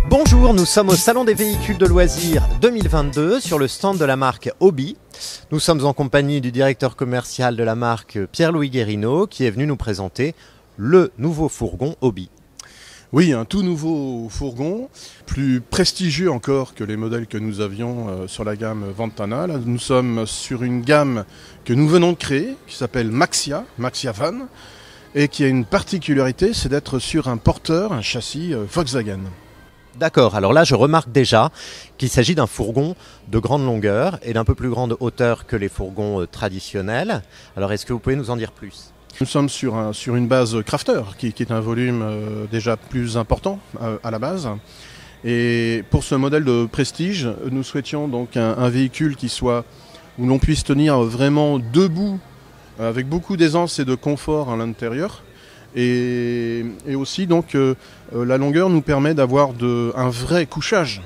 Bonjour, nous sommes au Salon des véhicules de loisirs 2022 sur le stand de la marque Hobby. Nous sommes en compagnie du directeur commercial de la marque Pierre-Louis Guérino qui est venu nous présenter le nouveau fourgon Hobby. Oui, un tout nouveau fourgon, plus prestigieux encore que les modèles que nous avions sur la gamme Ventana. Là, nous sommes sur une gamme que nous venons de créer, qui s'appelle Maxia Van, et qui a une particularité, c'est d'être sur un porteur, un châssis Volkswagen. D'accord, alors là je remarque déjà qu'il s'agit d'un fourgon de grande longueur et d'un peu plus grande hauteur que les fourgons traditionnels. Alors est-ce que vous pouvez nous en dire plus ? Nous sommes sur une base Crafter, qui est un volume déjà plus important à la base. Et pour ce modèle de prestige, nous souhaitions donc un véhicule où l'on puisse tenir vraiment debout, avec beaucoup d'aisance et de confort à l'intérieur. Et aussi donc la longueur nous permet d'avoir un vrai couchage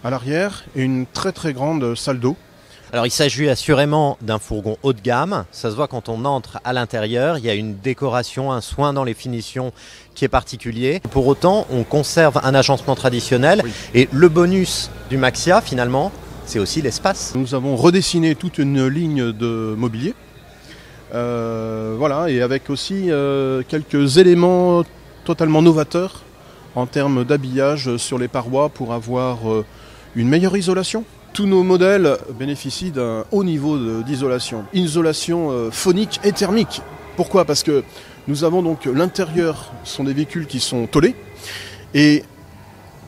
à l'arrière et une très très grande salle d'eau. Alors il s'agit assurément d'un fourgon haut de gamme, ça se voit quand on entre à l'intérieur, il y a une décoration, un soin dans les finitions qui est particulier. Pour autant, on conserve un agencement traditionnel et le bonus du Maxia finalement, c'est aussi l'espace. Nous avons redessiné toute une ligne de mobilier. Voilà, et avec aussi quelques éléments totalement novateurs en termes d'habillage sur les parois pour avoir une meilleure isolation. Tous nos modèles bénéficient d'un haut niveau d'isolation, isolation phonique et thermique. Pourquoi ? Parce que nous avons donc l'intérieur, ce sont des véhicules qui sont tôlés, et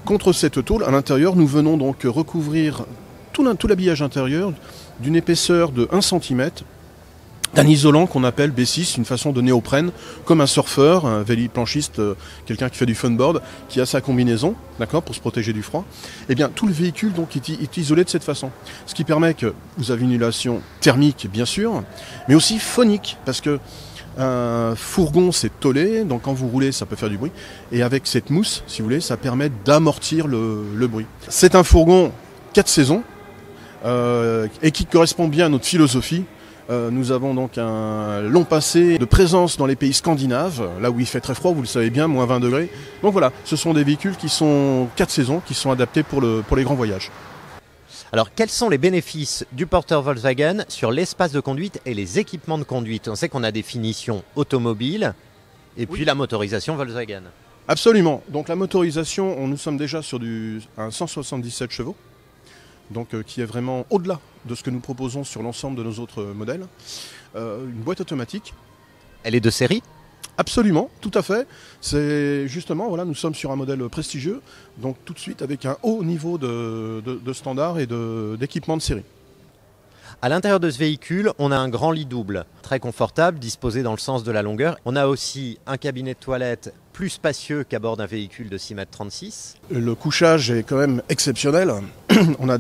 contre cette tôle, à l'intérieur, nous venons donc recouvrir tout l'habillage intérieur d'une épaisseur de 1 cm, d'un isolant qu'on appelle B6, une façon de néoprène, comme un surfeur, un véliplanchiste, quelqu'un qui fait du funboard, qui a sa combinaison, d'accord, pour se protéger du froid. Eh bien, tout le véhicule donc est isolé de cette façon. Ce qui permet que vous avez une isolation thermique, bien sûr, mais aussi phonique, parce que un fourgon, c'est tôlé, donc quand vous roulez, ça peut faire du bruit. Et avec cette mousse, si vous voulez, ça permet d'amortir le bruit. C'est un fourgon 4 saisons, et qui correspond bien à notre philosophie. Nous avons donc un long passé de présence dans les pays scandinaves, là où il fait très froid, vous le savez bien, moins 20 degrés. Donc voilà, ce sont des véhicules qui sont 4 saisons, qui sont adaptés pour les grands voyages. Alors quels sont les bénéfices du porteur Volkswagen sur l'espace de conduite et les équipements de conduite ? On sait qu'on a des finitions automobiles et puis la motorisation Volkswagen. Absolument, donc la motorisation, nous sommes déjà sur un 177 chevaux. Donc qui est vraiment au-delà de ce que nous proposons sur l'ensemble de nos autres modèles. Une boîte automatique. Elle est de série ? Absolument, tout à fait. C'est justement, voilà, nous sommes sur un modèle prestigieux, donc tout de suite avec un haut niveau de standard et d'équipement de série. À l'intérieur de ce véhicule, on a un grand lit double, très confortable, disposé dans le sens de la longueur. On a aussi un cabinet de toilette plus spacieux qu'à bord d'un véhicule de 6,36 m. Le couchage est quand même exceptionnel. On a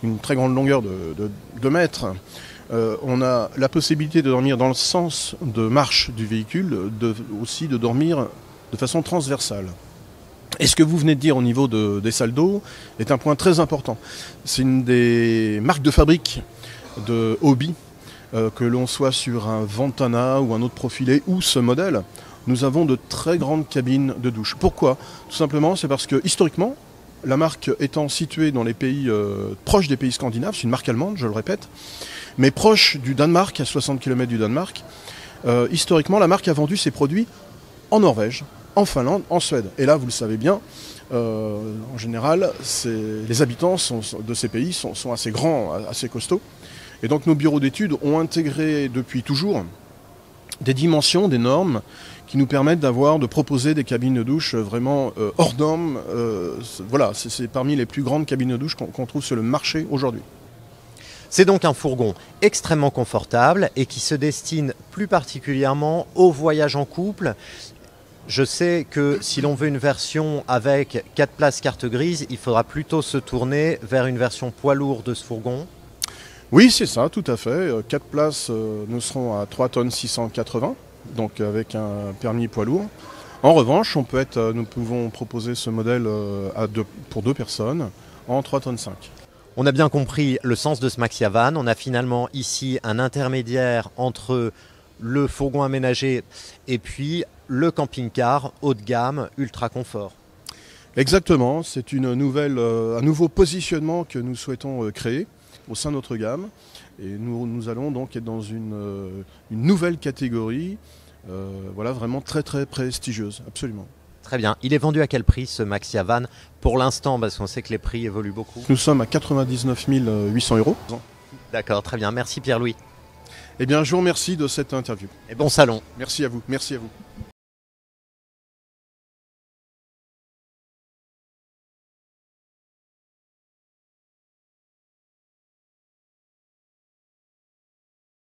une très grande longueur de 2 mètres. On a la possibilité de dormir dans le sens de marche du véhicule, aussi de dormir de façon transversale. Et ce que vous venez de dire au niveau des salles d'eau est un point très important. C'est une des marques de fabrique de Hobby, que l'on soit sur un Ventana ou un autre profilé ou ce modèle, nous avons de très grandes cabines de douche. Pourquoi ? Tout simplement, c'est parce que historiquement, la marque étant située dans les pays proches des pays scandinaves, c'est une marque allemande, je le répète, mais proche du Danemark, à 60 km du Danemark, historiquement, la marque a vendu ses produits en Norvège, en Finlande, en Suède. Et là, vous le savez bien, en général, les habitants de ces pays sont assez grands, assez costauds. Et donc nos bureaux d'études ont intégré depuis toujours des dimensions, des normes qui nous permettent de proposer des cabines de douche vraiment hors normes. Voilà, c'est parmi les plus grandes cabines de douche qu'on trouve sur le marché aujourd'hui. C'est donc un fourgon extrêmement confortable et qui se destine plus particulièrement au voyage en couple. Je sais que si l'on veut une version avec 4 places carte grise, il faudra plutôt se tourner vers une version poids lourd de ce fourgon. Oui, c'est ça, tout à fait. 4 places, nous serons à 3 tonnes 680, donc avec un permis poids lourd. En revanche, nous pouvons proposer ce modèle pour 2 personnes en 3 tonnes 5. On a bien compris le sens de ce Maxia Van. On a finalement ici un intermédiaire entre le fourgon aménagé et puis le camping-car haut de gamme, ultra confort. Exactement, c'est un nouveau positionnement que nous souhaitons créer au sein de notre gamme. Et nous allons donc être dans une nouvelle catégorie, voilà, vraiment très très prestigieuse, absolument. Très bien. Il est vendu à quel prix ce Maxia Van pour l'instant, parce qu'on sait que les prix évoluent beaucoup? Nous sommes à 99 800 €. D'accord, très bien. Merci Pierre-Louis. Eh bien, je vous remercie de cette interview. Et bon salon. Merci à vous. Merci à vous.